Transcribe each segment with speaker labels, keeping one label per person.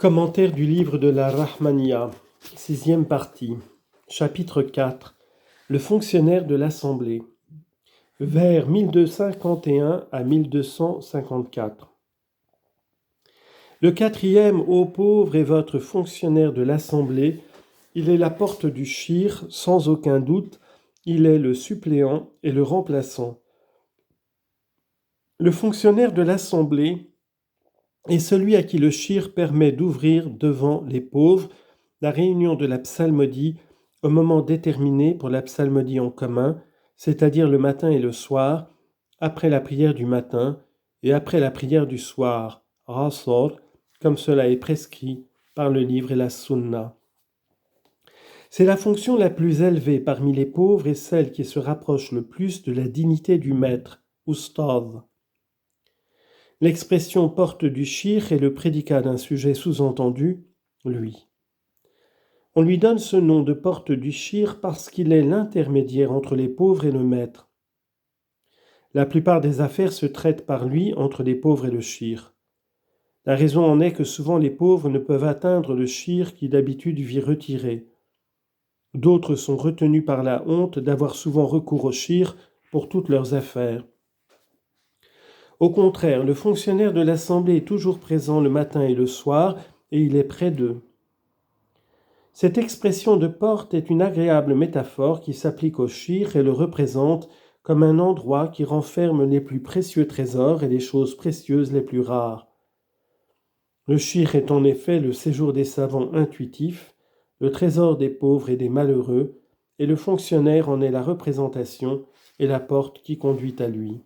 Speaker 1: Commentaire du livre de la Rahmaniya, 6e partie, chapitre 4, le fonctionnaire de l'Assemblée, vers 1251 à 1254. Le quatrième, ô pauvre, est votre fonctionnaire de l'Assemblée. Il est la porte du shir, sans aucun doute. Il est le suppléant et le remplaçant. Le fonctionnaire de l'Assemblée est celui à qui le shir permet d'ouvrir devant les pauvres la réunion de la psalmodie au moment déterminé pour la psalmodie en commun, c'est-à-dire le matin et le soir, après la prière du matin et après la prière du soir, rasor, comme cela est prescrit par le livre et la sunna. C'est la fonction la plus élevée parmi les pauvres et celle qui se rapproche le plus de la dignité du maître, ustad. L'expression porte du shir est le prédicat d'un sujet sous-entendu, lui. On lui donne ce nom de porte du shir parce qu'il est l'intermédiaire entre les pauvres et le maître. La plupart des affaires se traitent par lui entre les pauvres et le shir. La raison en est que souvent les pauvres ne peuvent atteindre le shir qui d'habitude vit retiré. D'autres sont retenus par la honte d'avoir souvent recours au shir pour toutes leurs affaires. Au contraire, le fonctionnaire de l'Assemblée est toujours présent le matin et le soir, et il est près d'eux. Cette expression de porte est une agréable métaphore qui s'applique au shir et le représente comme un endroit qui renferme les plus précieux trésors et les choses précieuses les plus rares. Le shir est en effet le séjour des savants intuitifs, le trésor des pauvres et des malheureux, et le fonctionnaire en est la représentation et la porte qui conduit à lui.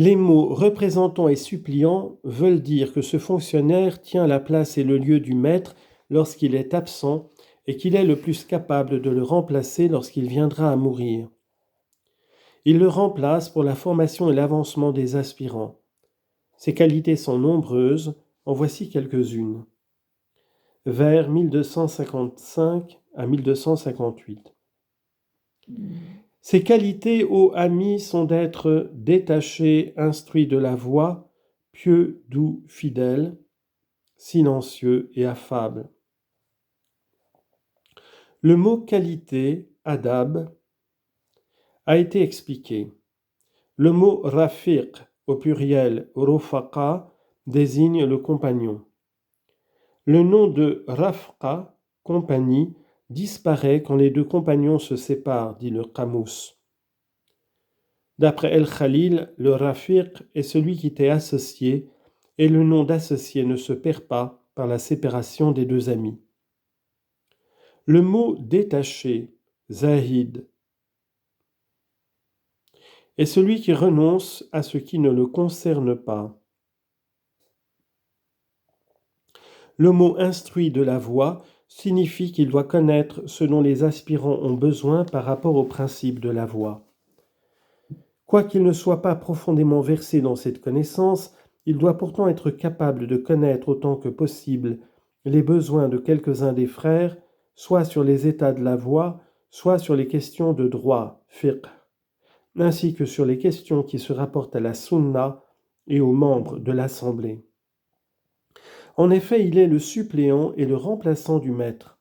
Speaker 1: Les mots représentant et suppliant veulent dire que ce fonctionnaire tient la place et le lieu du maître lorsqu'il est absent et qu'il est le plus capable de le remplacer lorsqu'il viendra à mourir. Il le remplace pour la formation et l'avancement des aspirants. Ses qualités sont nombreuses, en voici quelques-unes. Vers 1255 à 1258. Ces qualités, ô amis, sont d'être détaché, instruit de la voix, pieux, doux, fidèle, silencieux et affable. Le mot qualité, adab, a été expliqué. Le mot rafiq, au pluriel rofaqa, désigne le compagnon. Le nom de rafqa, compagnie, disparaît quand les deux compagnons se séparent, dit le Qamous. D'après El-Khalil, le rafiq est celui qui t'est associé, et le nom d'associé ne se perd pas par la séparation des deux amis. Le mot détaché, zahid, est celui qui renonce à ce qui ne le concerne pas. Le mot instruit de la voix signifie qu'il doit connaître ce dont les aspirants ont besoin par rapport au principe de la voix. Quoiqu'il ne soit pas profondément versé dans cette connaissance, il doit pourtant être capable de connaître autant que possible les besoins de quelques-uns des frères, soit sur les états de la voix, soit sur les questions de droit, fiqh, ainsi que sur les questions qui se rapportent à la sunna et aux membres de l'Assemblée. En effet, il est le suppléant et le remplaçant du maître.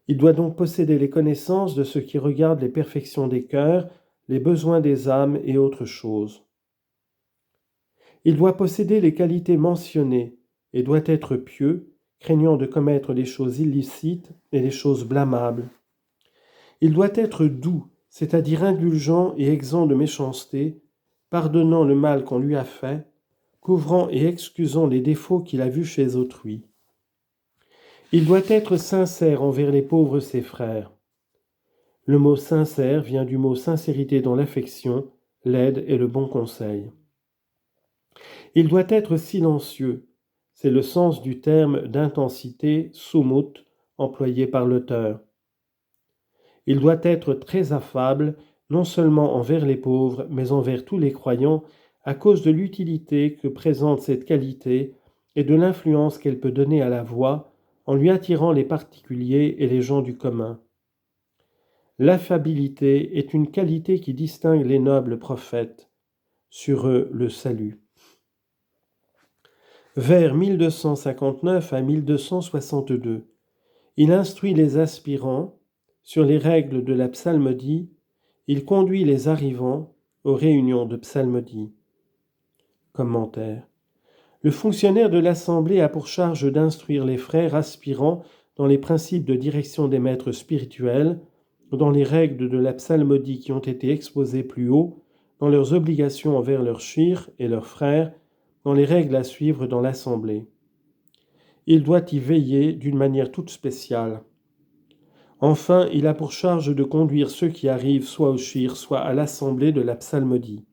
Speaker 1: Il doit donc posséder les connaissances de ce qui regarde les perfections des cœurs, les besoins des âmes et autres choses. Il doit posséder les qualités mentionnées et doit être pieux, craignant de commettre les choses illicites et les choses blâmables. Il doit être doux, c'est-à-dire indulgent et exempt de méchanceté, pardonnant le mal qu'on lui a fait, couvrant et excusant les défauts qu'il a vus chez autrui. Il doit être sincère envers les pauvres ses frères. Le mot sincère vient du mot sincérité dans l'affection, l'aide et le bon conseil. Il doit être silencieux, c'est le sens du terme d'intensité, sumut, employé par l'auteur. Il doit être très affable, non seulement envers les pauvres, mais envers tous les croyants, à cause de l'utilité que présente cette qualité et de l'influence qu'elle peut donner à la voix, en lui attirant les particuliers et les gens du commun. L'affabilité est une qualité qui distingue les nobles prophètes. Sur eux, le salut. Vers 1259 à 1262, il instruit les aspirants sur les règles de la psalmodie, il conduit les arrivants aux réunions de psalmodie. Commentaire. Le fonctionnaire de l'Assemblée a pour charge d'instruire les frères aspirants dans les principes de direction des maîtres spirituels, dans les règles de la psalmodie qui ont été exposées plus haut, dans leurs obligations envers leurs shir et leurs frères, dans les règles à suivre dans l'Assemblée. Il doit y veiller d'une manière toute spéciale. Enfin, il a pour charge de conduire ceux qui arrivent soit au shir, soit à l'Assemblée de la psalmodie.